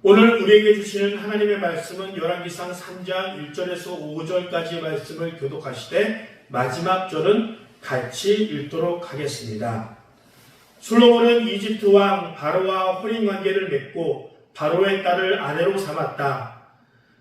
오늘 우리에게 주시는 하나님의 말씀은 열왕기상 3장 1절에서 5절까지의 말씀을 교독하시되 마지막 절은 같이 읽도록 하겠습니다. 솔로몬은 이집트 왕 바로와 혼인관계를 맺고 바로의 딸을 아내로 삼았다.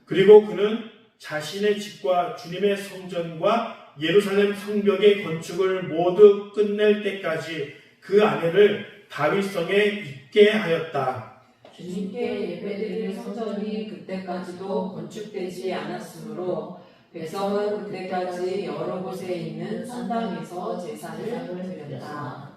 그리고 그는 자신의 집과 주님의 성전과 예루살렘 성벽의 건축을 모두 끝낼 때까지 그 아내를 다윗성에 있게 하였다. 주님께 예배드릴 성전이 그때까지도 건축되지 않았으므로 백성은 그때까지 여러 곳에 있는 산당에서 제사를 드렸다.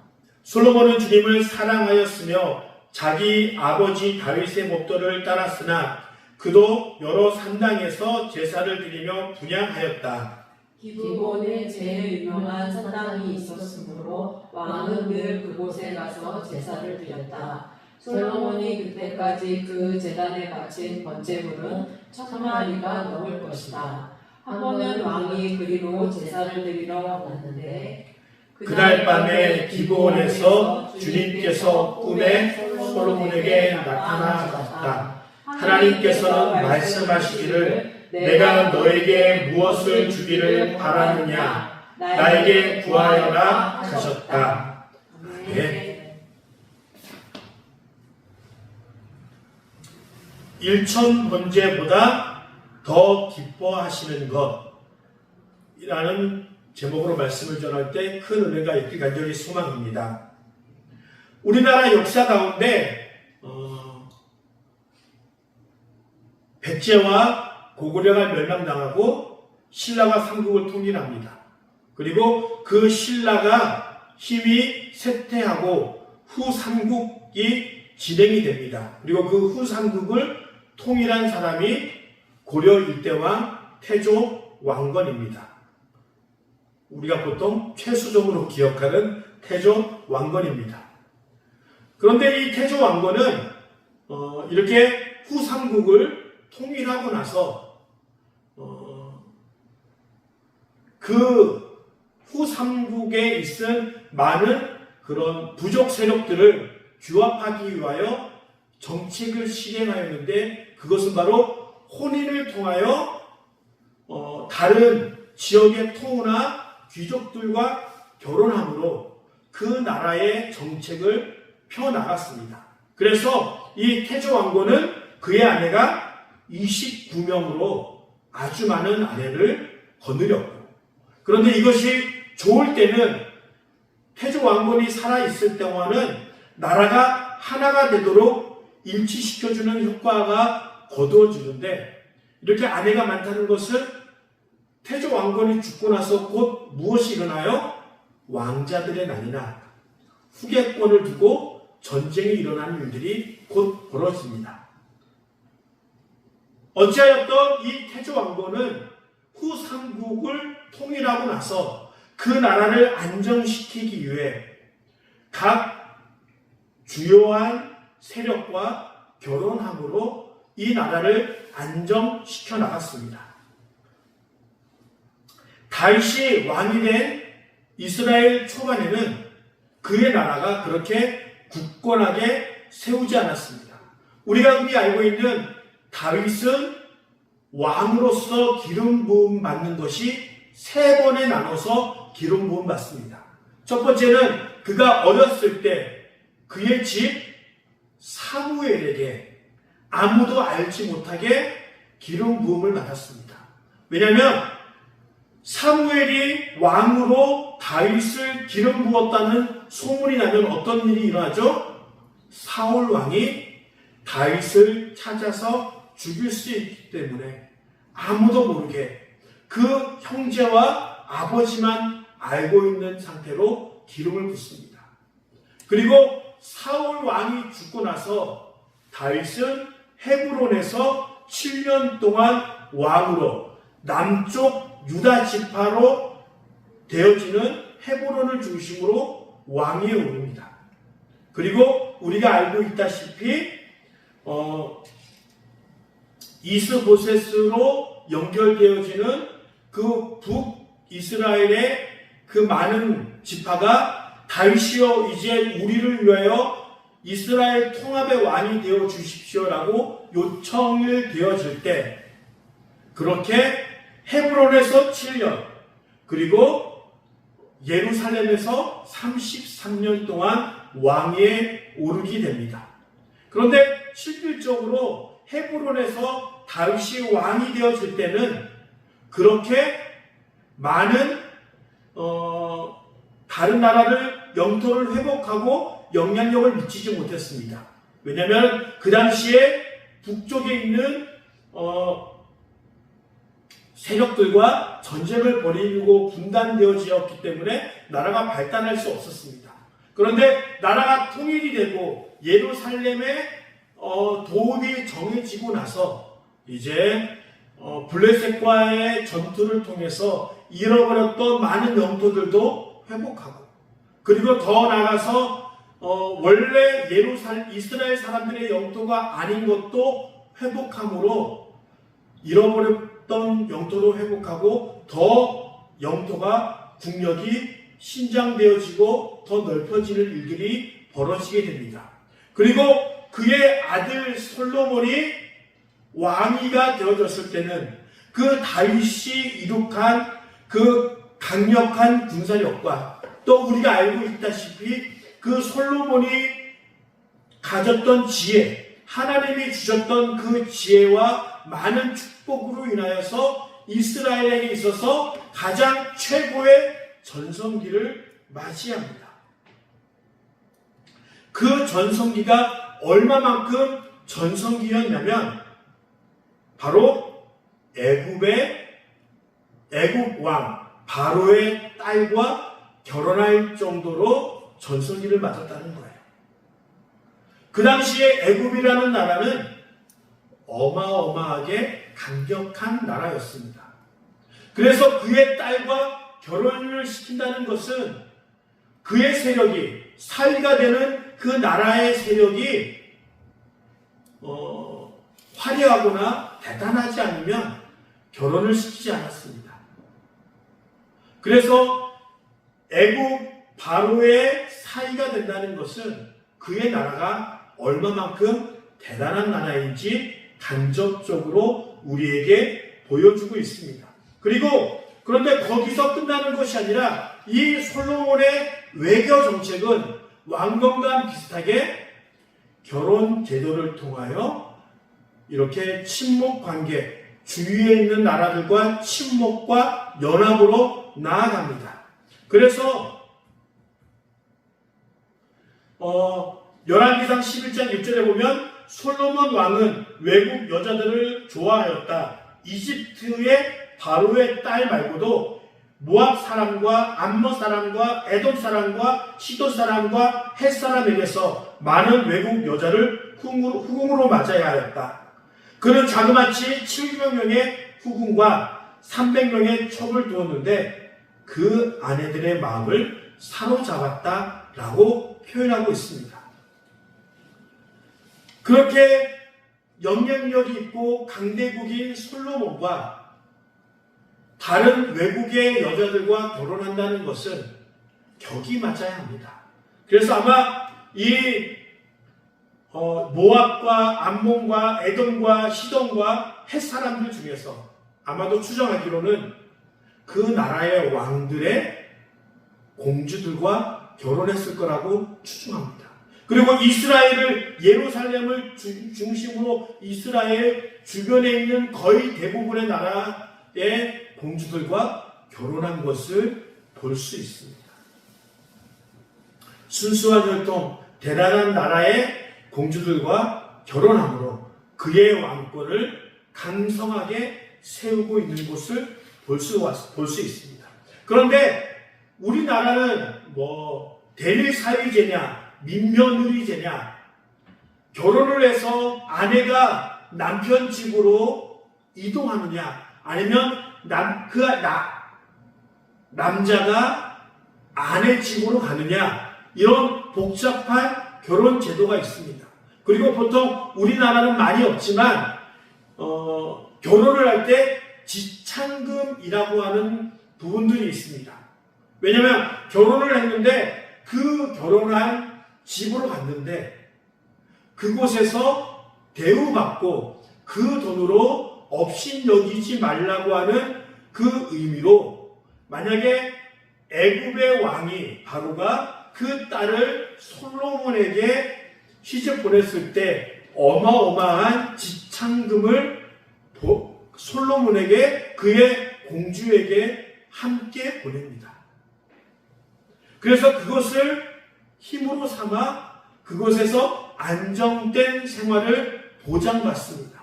솔로몬은 주님을 사랑하였으며 자기 아버지 다윗의 목도를 따랐으나 그도 여러 산당에서 제사를 드리며 분향하였다. 기브온에 제일 유명한 산당이 있었으므로 왕은 늘 그곳에 가서 제사를 드렸다. 솔로몬이 그때까지 그 제단에 바친 번제물은 1000마리가 넘을 것이다. 한 번은 왕이 그리로 제사를 드리러 왔는데 그날 밤에 기브온에서 주님께서 꿈에 솔로몬에게 나타나셨다. 하나님께서는 말씀하시기를 내가 너에게 무엇을 주기를 바라느냐 나에게 구하여라 하셨다. 네. 1천 번제보다 더 기뻐하시는 것이라는 제목으로 말씀을 전할 때 큰 은혜가 있길 간절히 소망합니다. 우리나라 역사 가운데 백제와 고구려가 멸망당하고 신라가 삼국을 통일합니다. 그리고 그 신라가 힘이 쇠퇴하고 후삼국이 진행이 됩니다. 그리고 그 후삼국을 통일한 사람이 고려 일대왕 태조 왕건입니다. 우리가 보통 최수종으로 기억하는 태조 왕건입니다. 그런데 이 태조 왕건은 이렇게 후삼국을 통일하고 나서 그 후삼국에 있은 많은 그런 부족 세력들을 규합하기 위하여 정책을 실행하였는데 그것은 바로 혼인을 통하여 다른 지역의 통우나 귀족들과 결혼함으로 그 나라의 정책을 펴나갔습니다. 그래서 이 태조 왕건은 그의 아내가 29명으로 아주 많은 아내를 거느렸고, 그런데 이것이 좋을 때는 태조 왕건이 살아있을 동안은 나라가 하나가 되도록 일치시켜주는 효과가 거두어지는데, 이렇게 아내가 많다는 것은 태조 왕건이 죽고 나서 곧 무엇이 일어나요? 왕자들의 난이나 후계권을 두고 전쟁이 일어나는 일들이 곧 벌어집니다. 어찌하였던 이 태조 왕건은 후삼국을 통일하고 나서 그 나라를 안정시키기 위해 각 주요한 세력과 결혼함으로 이 나라를 안정시켜 나갔습니다. 다윗이 왕이 된 이스라엘 초반에는 그의 나라가 그렇게 굳건하게 세우지 않았습니다. 우리가 흔히 알고 있는 다윗은 왕으로서 기름 부음 받는 것이 3번에 나눠서 기름 부음 받습니다. 첫 번째는 그가 어렸을 때 그의 집 사무엘에게 아무도 알지 못하게 기름 부음을 받았습니다. 왜냐하면 사무엘이 왕으로 다윗을 기름 부었다는 소문이 나면 어떤 일이 일어나죠? 사울 왕이 다윗을 찾아서 죽일 수 있기 때문에 아무도 모르게 그 형제와 아버지만 알고 있는 상태로 기름을 붓습니다. 그리고 사울 왕이 죽고 나서 다윗은 헤브론에서 7년 동안 왕으로 남쪽 유다 지파로 되어지는 헤브론을 중심으로 왕위에 오릅니다. 그리고 우리가 알고 있다시피 이스보셋으로 연결되어지는 그 북이스라엘의 그 많은 지파가 다윗이여 이제 우리를 위하여 이스라엘 통합의 왕이 되어 주십시오라고 요청을 되어질 때 그렇게 헤브론에서 7년 그리고 예루살렘에서 33년 동안 왕위에 오르게 됩니다. 그런데 실질적으로 헤브론에서 다윗이 왕이 되어질 때는 그렇게 많은 다른 나라를 영토를 회복하고 영향력을 미치지 못했습니다. 왜냐하면 그 당시에 북쪽에 있는 세력들과 전쟁을 벌이고 분단되어지었기 때문에 나라가 발달할 수 없었습니다. 그런데 나라가 통일이 되고 예루살렘의 도읍이 정해지고 나서 이제 블레셋과의 전투를 통해서 잃어버렸던 많은 영토들도 회복하고 그리고 더 나아가서 원래 이스라엘 사람들의 영토가 아닌 것도 회복함으로 잃어버렸던 영토도 회복하고 더 영토가 국력이 신장되어지고 더 넓혀지는 일들이 벌어지게 됩니다. 그리고 그의 아들 솔로몬이 왕위가 되어졌을 때는 그 다윗이 이룩한 그 강력한 군사력과 또 우리가 알고 있다시피 그 솔로몬이 가졌던 지혜, 하나님이 주셨던 그 지혜와 많은 축복으로 인하여서 이스라엘에게 있어서 가장 최고의 전성기를 맞이합니다. 그 전성기가 얼마만큼 전성기였냐면 바로 애굽 왕 바로의 딸과 결혼할 정도로 전성기를 맞았다는 거예요. 그 당시에 애굽이라는 나라는 어마어마하게 강력한 나라였습니다. 그래서 그의 딸과 결혼을 시킨다는 것은 그의 세력이 사위가 되는 그 나라의 세력이 화려하거나 대단하지 않으면 결혼을 시키지 않았습니다. 그래서 애굽 바로의 사위가 된다는 것은 그의 나라가 얼마만큼 대단한 나라인지 간접적으로 우리에게 보여주고 있습니다. 그런데 거기서 끝나는 것이 아니라 이 솔로몬의 외교 정책은 왕건과 비슷하게 결혼 제도를 통하여 이렇게 친목 관계, 주위에 있는 나라들과 친목과 연합으로 나아갑니다. 그래서 열왕기상 11장 1절에 보면 솔로몬 왕은 외국 여자들을 좋아하였다. 이집트의 바로의 딸 말고도 모압 사람과 암몬 사람과 에돔 사람과 시돈 사람과 헷 사람에게서 많은 외국 여자를 후궁으로 맞아야 하였다. 그는 자그마치 700명의 후궁과 300명의 첩을 두었는데 그 아내들의 마음을 사로잡았다라고 표현하고 있습니다. 그렇게 영향력이 있고 강대국인 솔로몬과 다른 외국의 여자들과 결혼한다는 것은 격이 맞아야 합니다. 그래서 아마 이 모압과 암몬과 에돔과 시돈과 헷 사람들 중에서 아마도 추정하기로는 그 나라의 왕들의 공주들과 결혼했을 거라고 추정합니다. 그리고 예루살렘을 중심으로 이스라엘 주변에 있는 거의 대부분의 나라의 공주들과 결혼한 것을 볼 수 있습니다. 순수한 혈통, 대단한 나라의 공주들과 결혼함으로 그의 왕권을 강성하게 세우고 있는 것을 볼 수 있습니다. 그런데 우리나라는 대리사위제냐 민며느리제냐 결혼을 해서 아내가 남편 집으로 이동하느냐 아니면 남자가 아내 집으로 가느냐 이런 복잡한 결혼 제도가 있습니다. 그리고 보통 우리나라는 많이 없지만 결혼을 할 때 지창금이라고 하는 부분들이 있습니다. 왜냐하면 결혼을 했는데 그 결혼한 집으로 갔는데 그곳에서 대우받고 그 돈으로 업신여기지 말라고 하는 그 의미로 만약에 애굽의 왕이 바로가 그 딸을 솔로몬에게 시집 보냈을 때 어마어마한 지창금을 솔로몬에게 그의 공주에게 함께 보냅니다. 그래서 그것을 힘으로 삼아 그곳에서 안정된 생활을 보장받습니다.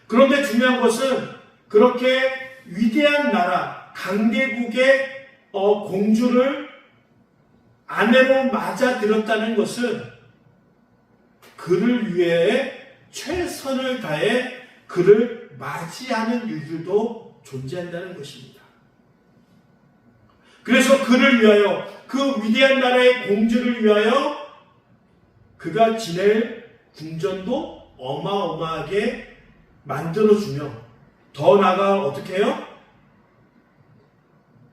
그런데 중요한 것은 그렇게 위대한 나라 강대국의 공주를 아내로 맞아들였다는 것은 그를 위해 최선을 다해 그를 맞이하는 일들도 존재한다는 것입니다. 그래서 그를 위하여 그 위대한 나라의 공주를 위하여 그가 지낼 궁전도 어마어마하게 만들어주며 더 나아가 어떻게 해요?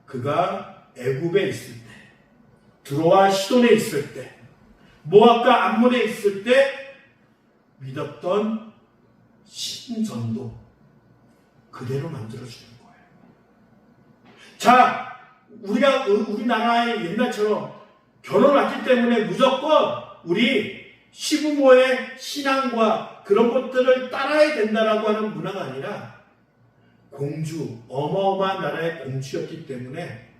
그가 애굽에 있을 때, 드로아 시돈에 있을 때, 모압과 암몬에 있을 때 믿었던 신전도 그대로 만들어주는 거예요. 자, 우리나라의 옛날처럼 결혼 왔기 때문에 무조건 우리 시부모의 신앙과 그런 것들을 따라야 된다라고 하는 문화가 아니라 공주, 어마어마한 나라의 공주였기 때문에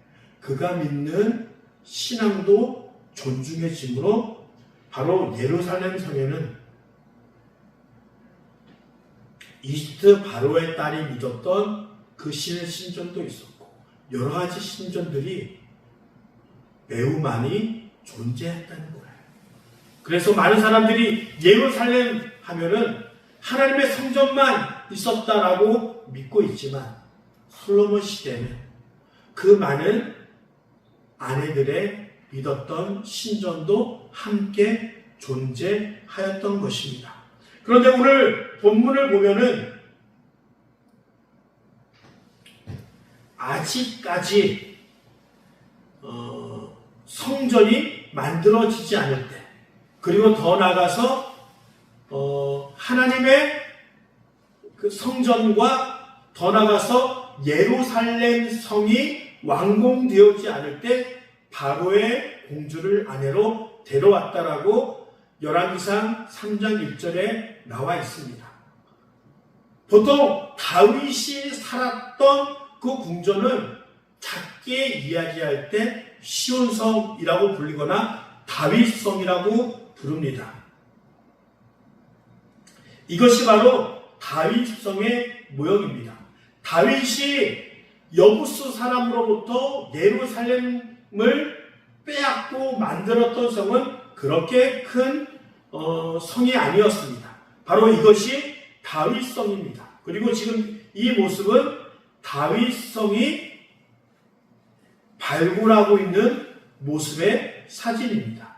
그가 믿는 신앙도 존중해지므로 바로 예루살렘 성에는 이집트 바로의 딸이 믿었던 그 신의 신전도 있었고 여러 가지 신전들이 매우 많이 존재했다는 거예요. 그래서 많은 사람들이 예루살렘 하면은 하나님의 성전만 있었다라고 믿고 있지만 솔로몬 시대는 그 많은 아내들의 믿었던 신전도 함께 존재하였던 것입니다. 그런데 오늘 본문을 보면은 아직까지 성전이 만들어지지 않을 때 그리고 더 나아가서 하나님의 그 성전과 더 나아가서 예루살렘 성이 완공되었지 않을 때 바로의 공주를 아내로 데려왔다라고 열왕기상 3장 1절에 나와 있습니다. 보통 다윗이 살았던 그 궁전은 작게 이야기할 때 시온성이라고 불리거나 다윗성이라고 부릅니다. 이것이 바로 다윗성의 모형입니다. 다윗이 여부스 사람으로부터 예루살렘을 빼앗고 만들었던 성은 그렇게 큰 성이 아니었습니다. 바로 이것이 다윗성입니다. 그리고 지금 이 모습은 다윗성이 발굴하고 있는 모습의 사진입니다.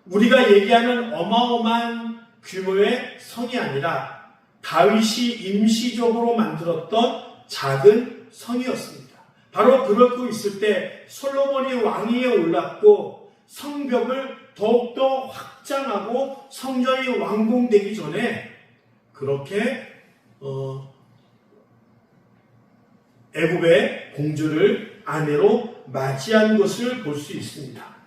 우리가 얘기하는 어마어마한 규모의 성이 아니라 다윗이 임시적으로 만들었던 작은 성이었습니다. 바로 그렇고 있을 때 솔로몬이 왕위에 올랐고 성벽을 더욱더 확장하고 성전이 완공되기 전에 그렇게 애굽의 공주를 아내로 맞이한 것을 볼 수 있습니다.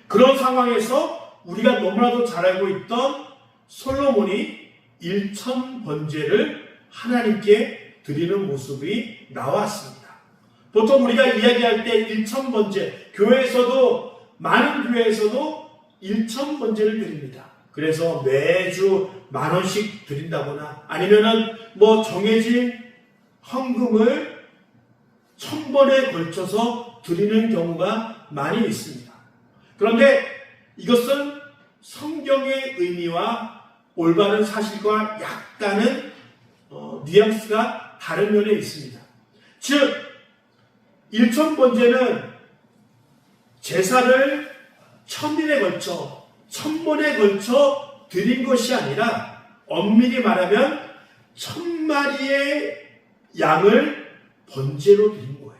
그런 상황에서 우리가 너무나도 잘 알고 있던 솔로몬이 일천번제를 하나님께 드리는 모습이 나왔습니다. 보통 우리가 이야기할 때 일천번제, 교회에서도 많은 교회에서도 일천번제를 드립니다. 그래서 매주 10,000원씩 드린다거나 아니면은 정해진 헌금을 1000번에 걸쳐서 드리는 경우가 많이 있습니다. 그런데 이것은 성경의 의미와 올바른 사실과 약간은 뉘앙스가 다른 면에 있습니다. 즉, 일천번제는 제사를 1000일에 걸쳐 1000번에 걸쳐 드린 것이 아니라 엄밀히 말하면 1000마리의 양을 번제로 드린 거예요.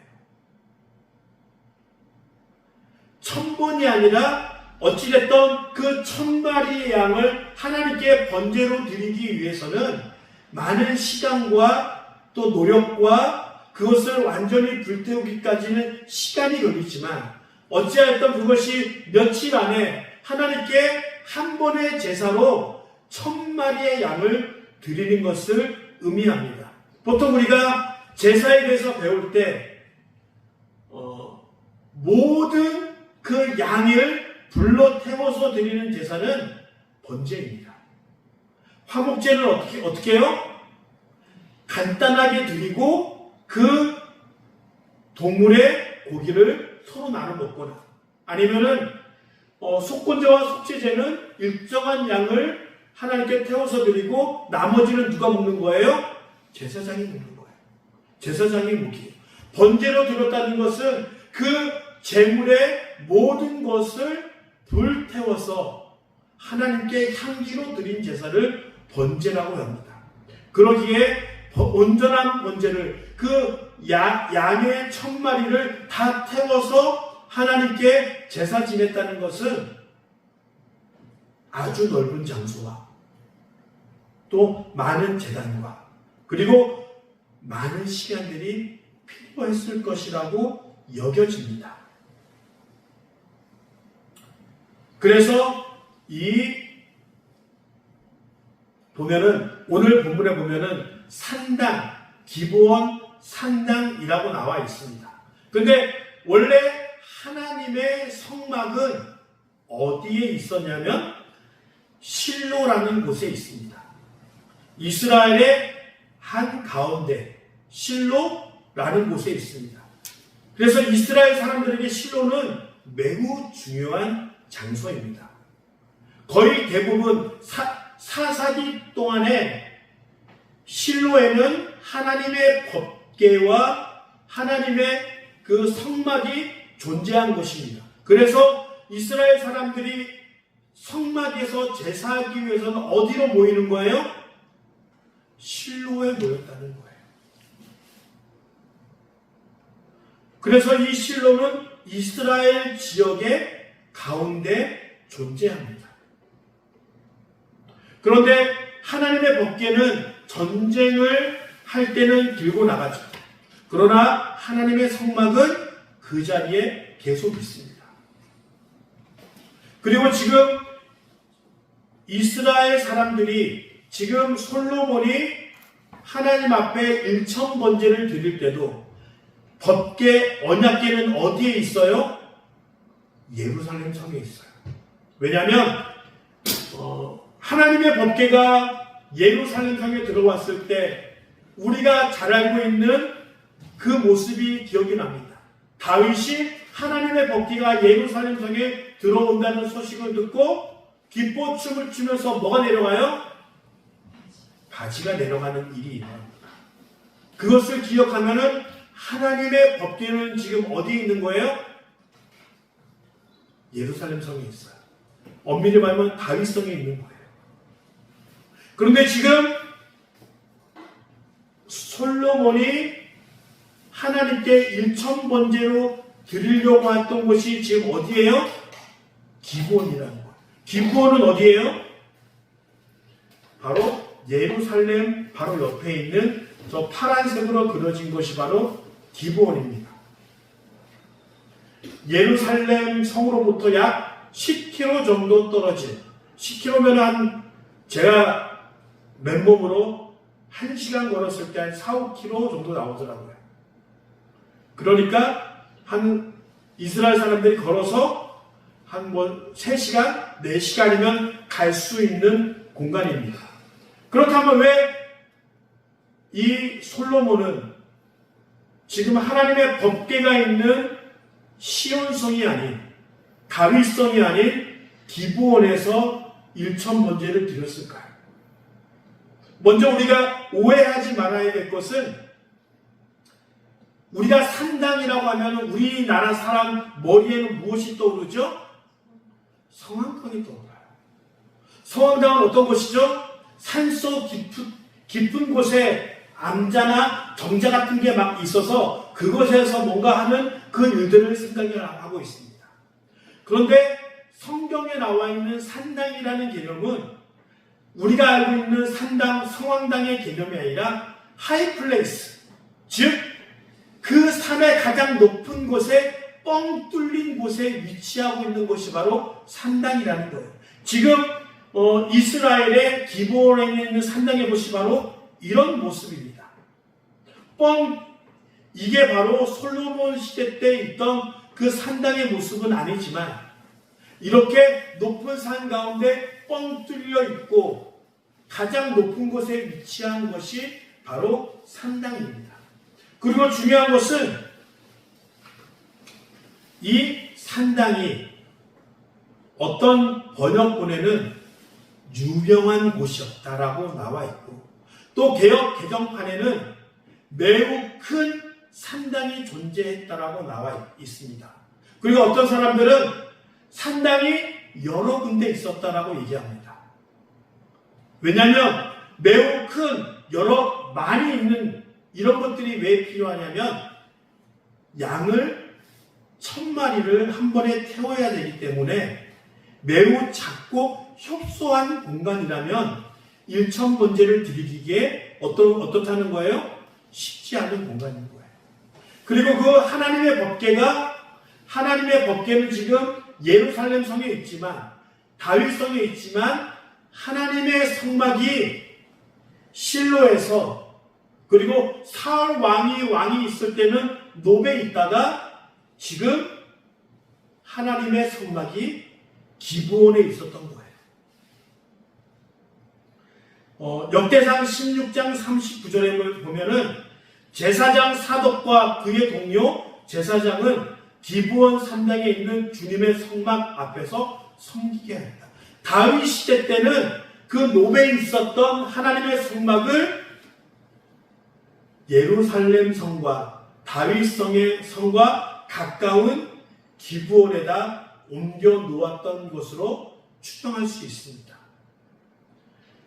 1000번이 아니라 어찌됐든 그 1000마리의 양을 하나님께 번제로 드리기 위해서는 많은 시간과 또 노력과 그것을 완전히 불태우기까지는 시간이 걸리지만 어찌하였든 그것이 며칠 안에 하나님께 한 번의 제사로 1000마리의 양을 드리는 것을 의미합니다. 보통 우리가 제사에 대해서 배울 때 모든 그 양을 불로 태워서 드리는 제사는 번제입니다. 화목제는 어떻게 해요? 간단하게 드리고 그 동물의 고기를 서로 나눠 먹거나 아니면은 속건제와 속죄제는 일정한 양을 하나님께 태워서 드리고 나머지는 누가 먹는 거예요? 제사장이 먹는 거예요. 제사장이 먹이에요. 번제로 드렸다는 것은 그 제물의 모든 것을 불태워서 하나님께 향기로 드린 제사를 번제라고 합니다. 그러기에 온전한 번제를 그 양의 1000마리를 다 태워서 하나님께 제사 지냈다는 것은 아주 넓은 장소와 또 많은 재단과 그리고 많은 시간들이 필요했을 것이라고 여겨집니다. 그래서 오늘 본문에 보면은 산당, 기브온 산당이라고 나와 있습니다. 근데 원래 하나님의 성막은 어디에 있었냐면 실로라는 곳에 있습니다. 이스라엘의 한 가운데 실로라는 곳에 있습니다. 그래서 이스라엘 사람들에게 실로는 매우 중요한 장소입니다. 거의 대부분 사사기 동안에 실로에는 하나님의 법궤와 하나님의 그 성막이 존재한 곳입니다. 그래서 이스라엘 사람들이 성막에서 제사하기 위해서는 어디로 모이는 거예요? 실로에 모였다는 거예요. 그래서 이 실로는 이스라엘 지역의 가운데 존재합니다. 그런데 하나님의 법궤는 전쟁을 할 때는 들고 나가죠. 그러나 하나님의 성막은 그 자리에 계속 있습니다. 그리고 지금 이스라엘 사람들이 지금 솔로몬이 하나님 앞에 일천번제를 드릴 때도 법궤, 언약궤는 어디에 있어요? 예루살렘 성에 있어요. 왜냐하면 하나님의 법궤가 예루살렘 성에 들어왔을 때 우리가 잘 알고 있는 그 모습이 기억이 납니다. 다윗이 하나님의 법궤가 예루살렘 성에 들어온다는 소식을 듣고 기뻐 춤을 추면서 뭐가 내려가요? 바지가 내려가는 일이 일어납니다. 그것을 기억하면은 하나님의 법궤는 지금 어디에 있는 거예요? 예루살렘 성에 있어요. 엄밀히 말하면 다윗 성에 있는 거예요. 그런데 지금 솔로몬이 하나님께 일천번제로 드리려고 했던 곳이 지금 어디예요? 기브온이라는 거예요. 기브온은 어디예요? 바로 예루살렘 바로 옆에 있는 저 파란색으로 그려진 것이 바로 기브온입니다. 예루살렘 성으로부터 약 10km 정도 떨어진 10km면 제가 맨몸으로 1시간 걸었을 때 한 4, 5km 정도 나오더라고요. 그러니까 이스라엘 사람들이 걸어서 3시간, 4시간이면 갈 수 있는 공간입니다. 그렇다면 왜 이 솔로몬은 지금 하나님의 법궤가 있는 시온성이 아닌 다윗성이 아닌 기브온에서 일천번제를 드렸을까요? 먼저 우리가 오해하지 말아야 될 것은 우리가 산당이라고 하면 우리나라 사람 머리에는 무엇이 떠오르죠? 성황당이 떠올라요. 성황당은 어떤 곳이죠? 산속 깊은 곳에 암자나 정자 같은 게 막 있어서 그곳에서 뭔가 하는 그 일들을 생각하고 있습니다. 그런데 성경에 나와 있는 산당이라는 개념은 우리가 알고 있는 산당, 성황당의 개념이 아니라 하이플레이스, 즉 그 산의 가장 높은 곳에 뻥 뚫린 곳에 위치하고 있는 곳이 바로 산당이라는 거예요. 지금 이스라엘의 기브온에 있는 산당의 곳이 바로 이런 모습입니다. 이게 바로 솔로몬 시대 때 있던 그 산당의 모습은 아니지만 이렇게 높은 산 가운데 뻥 뚫려 있고 가장 높은 곳에 위치한 것이 바로 산당입니다. 그리고 중요한 것은 이 산당이 어떤 번역본에는 유명한 곳이었다라고 나와 있고 또 개역 개정판에는 매우 큰 산당이 존재했다라고 나와 있습니다. 그리고 어떤 사람들은 산당이 여러 군데 있었다라고 얘기합니다. 왜냐하면 매우 큰 많이 있는 이런 것들이 왜 필요하냐면 양을 1000마리를 한 번에 태워야 되기 때문에 매우 작고 협소한 공간이라면 1000번제를 드리기에 어떻다는 거예요? 쉽지 않은 공간인 거예요. 그리고 그 하나님의 법궤는 지금 예루살렘 성에 있지만 다윗 성에 있지만 하나님의 성막이 실로에서 그리고 사울 왕이 있을 때는 노베에 있다가 지금 하나님의 성막이 기브온에 있었던 거예요. 역대상 16장 39절에 보면은 제사장 사독과 그의 동료 제사장은 기브온 산당에 있는 주님의 성막 앞에서 섬기게 했다. 다윗 시대 때는 그 노베에 있었던 하나님의 성막을 예루살렘 성과 다윗 성과 가까운 기브온에다 옮겨 놓았던 것으로 추정할 수 있습니다.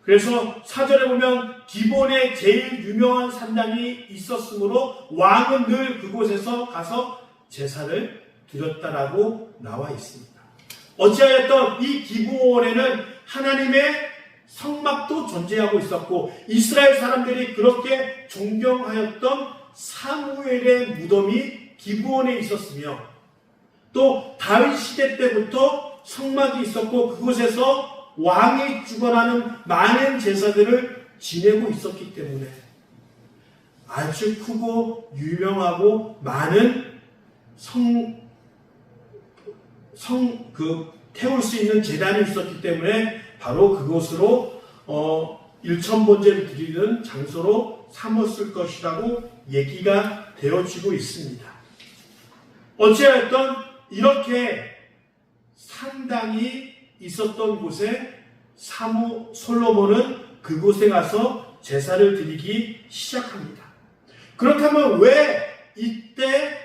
그래서 사절에 보면 기브온에 제일 유명한 산당이 있었으므로 왕은 늘 그곳에서 가서 제사를 드렸다라고 나와 있습니다. 어찌하였던 이 기브온에는 하나님의 성막도 존재하고 있었고 이스라엘 사람들이 그렇게 존경하였던 사무엘의 무덤이 기브온에 있었으며 또 다윗 시대 때부터 성막이 있었고 그곳에서 왕이 주관하는 많은 제사들을 지내고 있었기 때문에 아주 크고 유명하고 많은 태울 수 있는 제단이 있었기 때문에 바로 그곳으로 1000번제를 드리는 장소로 삼았을 것이라고 얘기가 되어지고 있습니다. 어찌하였던 이렇게 산당이 있었던 곳에 솔로몬은 그곳에 가서 제사를 드리기 시작합니다. 그렇다면 왜 이때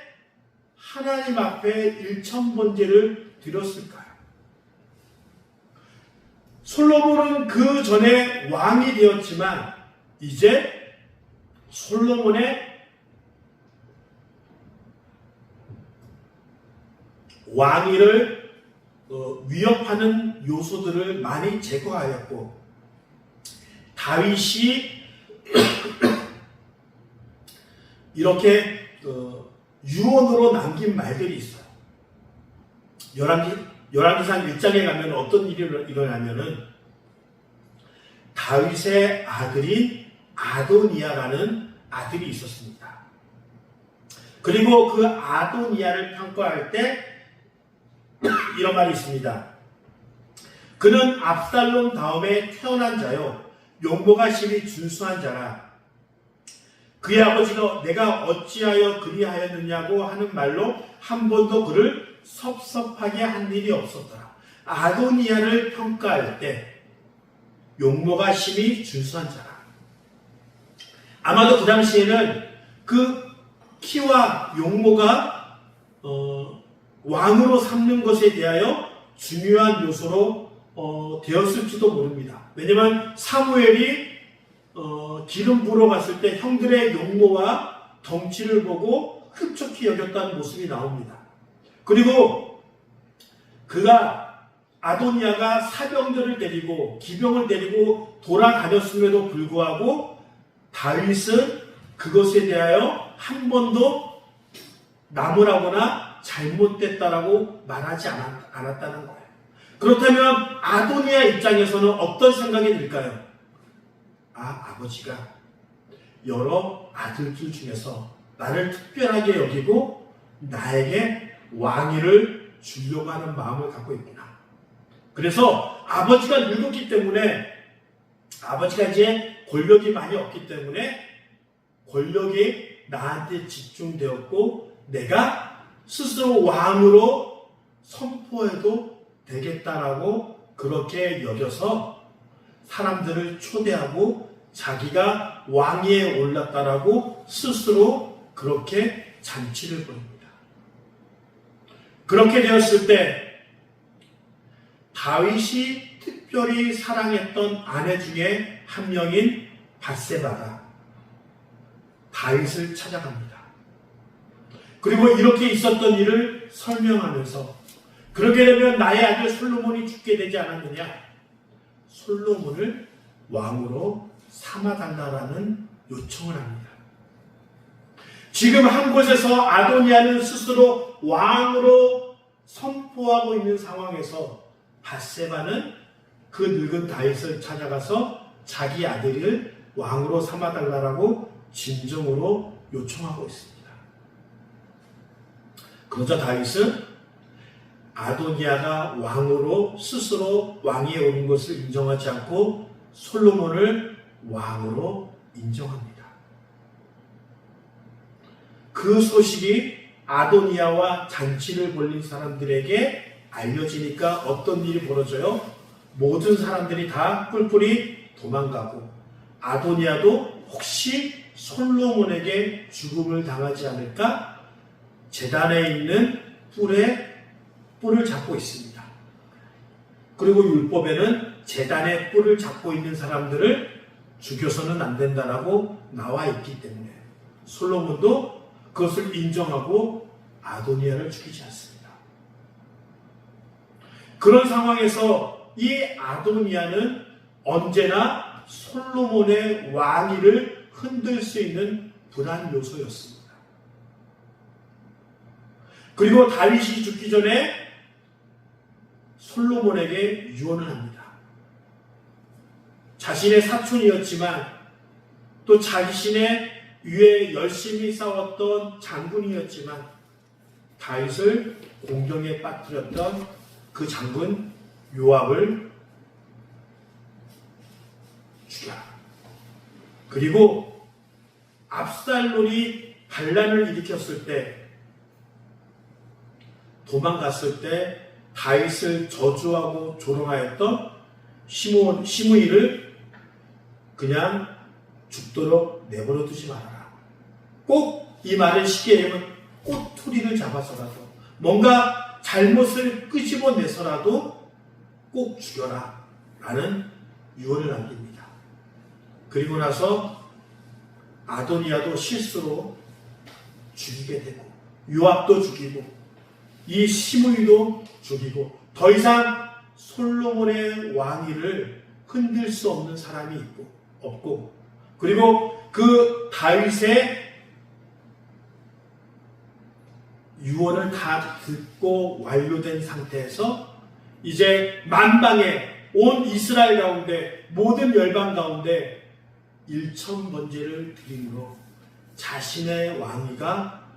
하나님 앞에 1000번제를 드렸을까요? 솔로몬은 그 전에 왕이 되었지만 이제 솔로몬의 왕위를 위협하는 요소들을 많이 제거하였고 다윗이 이렇게 유언으로 남긴 말들이 있어요. 열왕기상 1장에 가면 어떤 일이 일어나면은 다윗의 아들인 아도니아라는 아들이 있었습니다. 그리고 그 아도니아를 평가할 때 이런 말이 있습니다. 그는 압살롬 다음에 태어난 자요 용모가 심히 준수한 자라. 그의 아버지가 내가 어찌하여 그리하였느냐고 하는 말로 한 번도 그를 섭섭하게 한 일이 없었더라. 아도니아를 평가할 때 용모가 심히 준수한 자라. 아마도 그 당시에는 그 키와 용모가 왕으로 삼는 것에 대하여 중요한 요소로 되었을지도 모릅니다. 왜냐하면 사무엘이 기름 부으러 갔을 때 형들의 용모와 덩치를 보고 흡족히 여겼다는 모습이 나옵니다. 그리고 그가 아도니아가 사병들을 데리고 기병을 데리고 돌아다녔음에도 불구하고 다윗은 그것에 대하여 한 번도 나무라거나 잘못됐다라고 말하지 않았다는 거예요. 그렇다면 아도니아 입장에서는 어떤 생각이 들까요? 아버지가 여러 아들들 중에서 나를 특별하게 여기고 나에게 왕위를 주려고 하는 마음을 갖고 있구나. 그래서 아버지가 늙었기 때문에, 아버지가 이제 권력이 많이 없기 때문에 권력이 나한테 집중되었고 내가 스스로 왕으로 선포해도 되겠다라고 그렇게 여겨서 사람들을 초대하고 자기가 왕위에 올랐다라고 스스로 그렇게 잔치를 벌입니다. 그렇게 되었을 때 다윗이 특별히 사랑했던 아내 중에 한 명인 밧세바가 다윗을 찾아갑니다. 그리고 이렇게 있었던 일을 설명하면서 그렇게 되면 나의 아들 솔로몬이 죽게 되지 않았느냐? 솔로몬을 왕으로 삼아달라는 요청을 합니다. 지금 한 곳에서 아도니아는 스스로 왕으로 선포하고 있는 상황에서 밧세바는 그 늙은 다윗을 찾아가서 자기 아들을 왕으로 삼아달라고 진정으로 요청하고 있습니다. 그러자 다윗은 아도니아가 왕으로 스스로 왕위에 오른 것을 인정하지 않고 솔로몬을 왕으로 인정합니다. 그 소식이 아도니아와 잔치를 벌린 사람들에게 알려지니까 어떤 일이 벌어져요? 모든 사람들이 다 뿔뿔이 도망가고 아도니아도 혹시 솔로몬에게 죽음을 당하지 않을까 제단에 있는 뿔을 잡고 있습니다. 그리고 율법에는 제단의 뿔을 잡고 있는 사람들을 죽여서는 안 된다라고 나와 있기 때문에 솔로몬도 그것을 인정하고 아도니아를 죽이지 않습니다. 그런 상황에서 이 아도니아는 언제나 솔로몬의 왕위를 흔들 수 있는 불안 요소였습니다. 그리고 다윗이 죽기 전에 솔로몬에게 유언을 합니다. 자신의 사촌이었지만 또 자신의 위에 열심히 싸웠던 장군이었지만 다윗을 공경에 빠뜨렸던 그 장군 요압을 죽여라. 그리고 압살롬이 반란을 일으켰을 때 도망갔을 때 다윗을 저주하고 조롱하였던 시므이를 그냥 죽도록 내버려 두지 말아라. 꼭 이 말을 쉽게 얘기하면 꼬투리를 잡아서라도 뭔가 잘못을 끄집어내서라도 꼭 죽여라 라는 유언을 남깁니다. 그리고 나서 아도니아도 실수로 죽이게 되고 요압도 죽이고 이 시므이도 죽이고 더 이상 솔로몬의 왕위를 흔들 수 없는 사람이 없고 그리고 그 다윗의 유언을 다 듣고 완료된 상태에서 이제 만방에 온 이스라엘 가운데 모든 열방 가운데 일천번제를 드림으로 자신의 왕위가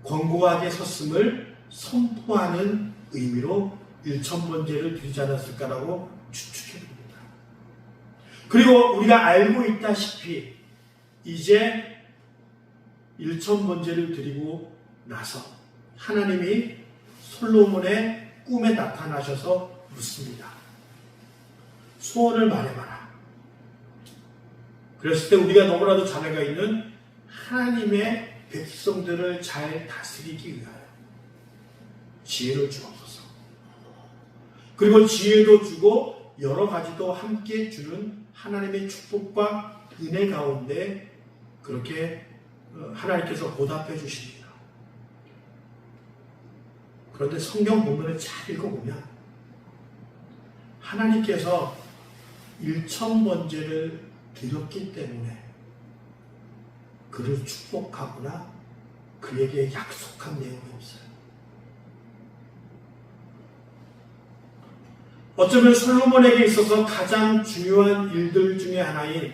권고하게 섰음을 선포하는 의미로 일천번제를 드리지 않았을까라고 추측해봅니다. 그리고 우리가 알고 있다시피 이제 일천번제를 드리고 나서 하나님이 솔로몬의 꿈에 나타나셔서 묻습니다. 소원을 말해봐라. 그랬을 때 우리가 너무나도 자네가 있는 하나님의 백성들을 잘 다스리기 위하여 지혜를 주옵소서. 그리고 지혜도 주고 여러 가지도 함께 주는 하나님의 축복과 은혜 가운데 그렇게 하나님께서 보답해 주십니다. 그런데 성경 본문을 잘 읽어보면 하나님께서 1000번제를 드렸기 때문에 그를 축복하거나 그에게 약속한 내용이 없어요. 어쩌면 솔로몬에게 있어서 가장 중요한 일들 중에 하나인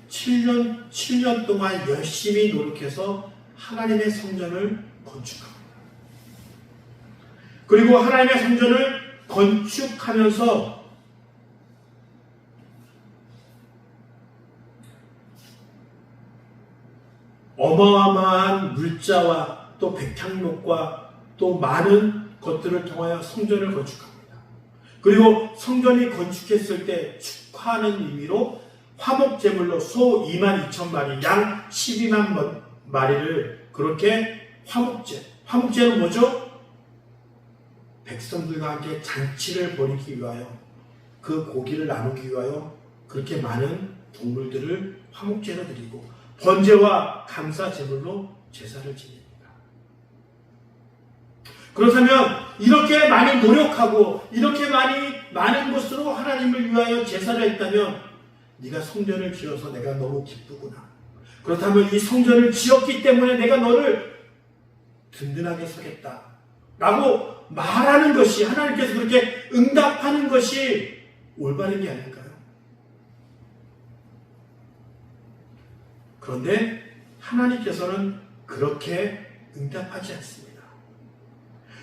7년 동안 열심히 노력해서 하나님의 성전을 건축합니다. 그리고 하나님의 성전을 건축하면서 어마어마한 물자와 또 백향목과 또 많은 것들을 통하여 성전을 건축합니다. 그리고 성전이 건축했을 때 축하하는 의미로 화목제물로 소 22,000마리, 양 12만 마리를 그렇게 화목제는 뭐죠? 백성들과 함께 잔치를 벌이기 위하여 그 고기를 나누기 위하여 그렇게 많은 동물들을 화목제로 드리고 번제와 감사제물로 제사를 지냅니다. 그렇다면 이렇게 많이 노력하고 이렇게 많은 것으로 하나님을 위하여 제사를 했다면 네가 성전을 지어서 내가 너무 기쁘구나. 그렇다면 이 성전을 지었기 때문에 내가 너를 든든하게 서겠다 라고 말하는 것이, 하나님께서 그렇게 응답하는 것이 올바른 게 아닐까요? 그런데 하나님께서는 그렇게 응답하지 않습니다.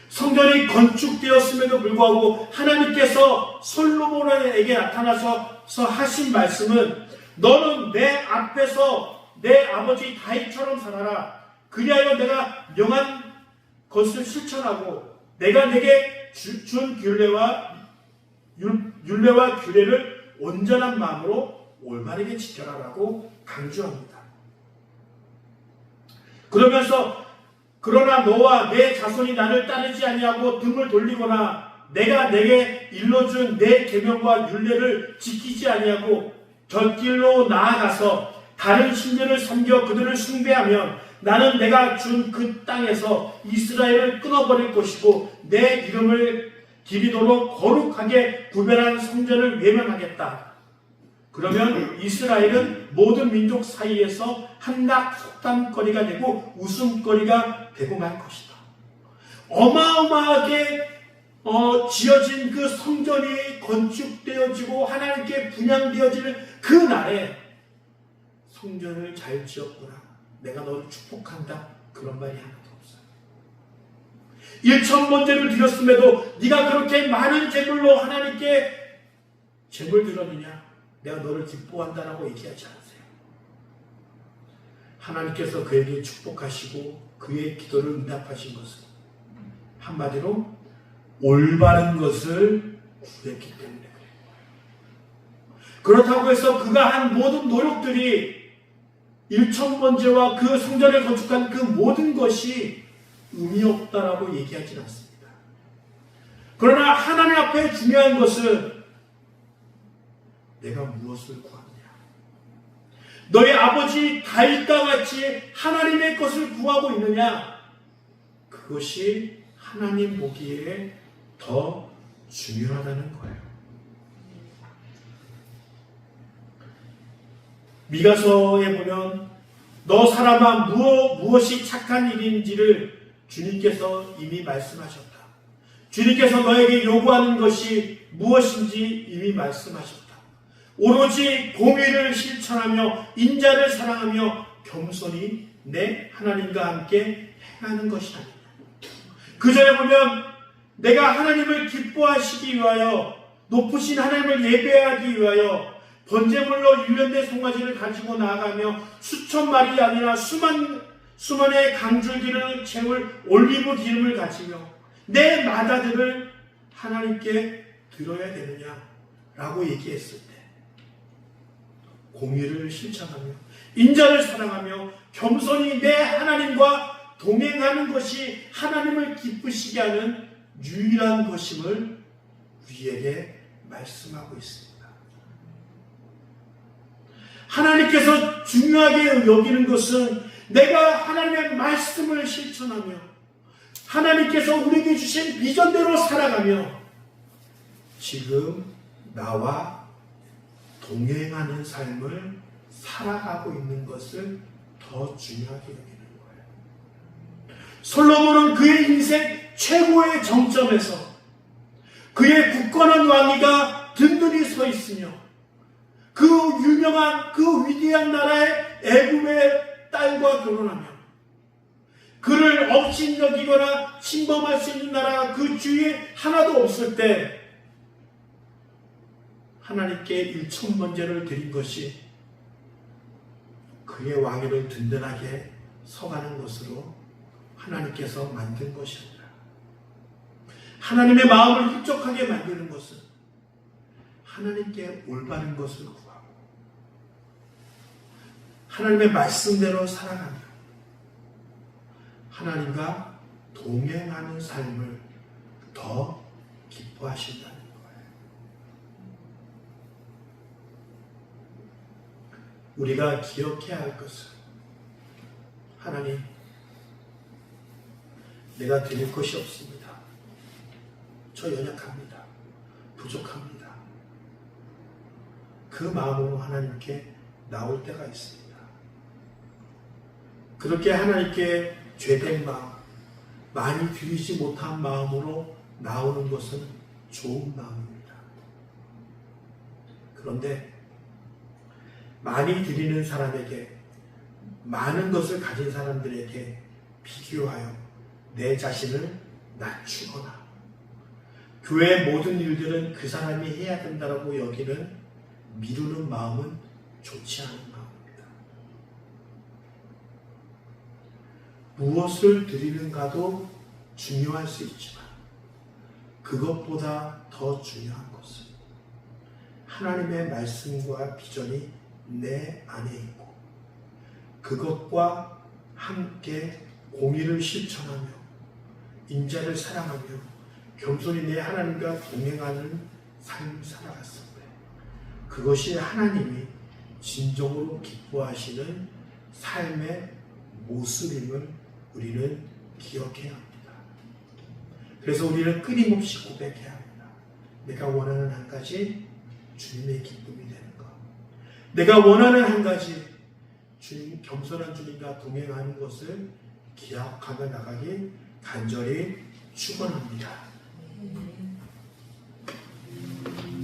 성전이 건축되었음에도 불구하고 하나님께서 솔로몬에게 나타나서 하신 말씀은 너는 내 앞에서 내 아버지 다윗처럼 살아라. 그리하여 내가 명한 것을 실천하고 내가 내게 준 율례와 규례를 온전한 마음으로 올바르게 지켜라라고 강조합니다. 그러면서 그러나 너와 내 자손이 나를 따르지 아니하고 등을 돌리거나 내가 내게 일러준 내 계명과 율례를 지키지 아니하고 곁길로 나아가서 다른 신들을 섬겨 그들을 숭배하면 나는 내가 준 그 땅에서 이스라엘을 끊어버릴 것이고 내 이름을 기리도록 거룩하게 구별한 성전을 외면하겠다. 그러면 이스라엘은 모든 민족 사이에서 한낱 속담거리가 되고 웃음거리가 되고 말 것이다. 어마어마하게 지어진 그 성전이 건축되어지고 하나님께 분양되어지는 그 날에 성전을 잘 지었구나, 내가 너를 축복한다, 그런 말이 하나도 없어요. 1000번제를 드렸음에도 네가 그렇게 많은 제물로 하나님께 제물 드렸느냐, 내가 너를 기뻐한다라고 얘기하지 않으세요. 하나님께서 그에게 축복하시고 그의 기도를 응답하신 것은 한마디로 올바른 것을 구했기 때문에 그래요. 그렇다고 해서 그가 한 모든 노력들이 1000번제와 그 성전을 건축한 그 모든 것이 의미 없다라고 얘기하지는 않습니다. 그러나 하나님 앞에 중요한 것은 내가 무엇을 구하느냐. 너의 아버지 다윗과 같이 하나님의 것을 구하고 있느냐. 그것이 하나님 보기에 더 중요하다는 거예요. 미가서에 보면 너 사람아 무엇이 착한 일인지를 주님께서 이미 말씀하셨다. 주님께서 너에게 요구하는 것이 무엇인지 이미 말씀하셨다. 오로지 공의를 실천하며 인자를 사랑하며 겸손히 내 하나님과 함께 행하는 것이 아니냐. 그 전에 보면 내가 하나님을 기뻐하시기 위하여 높으신 하나님을 예배하기 위하여 번제물로 일련된 송아지를 가지고 나아가며 수천 마리 양이나 수만의 강줄기를 채울 올리브 기름을 가지며 내 마다들을 하나님께 드려야 되느냐라고 얘기했을 때 공의를 실천하며 인자를 사랑하며 겸손히 내 하나님과 동행하는 것이 하나님을 기쁘시게 하는 유일한 것임을 우리에게 말씀하고 있습니다. 하나님께서 중요하게 여기는 것은 내가 하나님의 말씀을 실천하며 하나님께서 우리에게 주신 비전대로 살아가며 지금 나와 동행하는 삶을 살아가고 있는 것을 더 중요하게 여기는 거예요. 솔로몬은 그의 인생 최고의 정점에서 그의 굳건한 왕위가 든든히 서 있으며 그 유명한 그 위대한 나라의 애굽의 딸과 결혼하며 그를 업신여기거나 침범할 수 있는 나라가 그 주위에 하나도 없을 때 하나님께 일천번제를 드린 것이 그의 왕위를 든든하게 서가는 것으로 하나님께서 만든 것입니다. 하나님의 마음을 흡족하게 만드는 것은 하나님께 올바른 것을 구하고 하나님의 말씀대로 살아가며 하나님과 동행하는 삶을 더 기뻐하신다는 거예요. 우리가 기억해야 할 것은 하나님, 내가 드릴 것이 없습니다. 저 연약합니다. 부족합니다. 그 마음으로 하나님께 나올 때가 있습니다. 그렇게 하나님께 죄된 마음, 많이 드리지 못한 마음으로 나오는 것은 좋은 마음입니다. 그런데 많이 드리는 사람에게, 많은 것을 가진 사람들에게 비교하여 내 자신을 낮추거나 교회의 모든 일들은 그 사람이 해야 된다고 여기는 미루는 마음은 좋지 않은 마음입니다. 무엇을 드리는가도 중요할 수 있지만 그것보다 더 중요한 것은 하나님의 말씀과 비전이 내 안에 있고 그것과 함께 공의를 실천하며 인자를 사랑하며 겸손히 내 하나님과 동행하는 삶을 살아갔을 때 그것이 하나님이 진정으로 기뻐하시는 삶의 모습임을 우리는 기억해야 합니다. 그래서 우리는 끊임없이 고백해야 합니다. 내가 원하는 한 가지 주님의 기쁨이 되는 것. 내가 원하는 한 가지 주님, 겸손한 주님과 동행하는 것을 기억하며 나가기 간절히 축원합니다.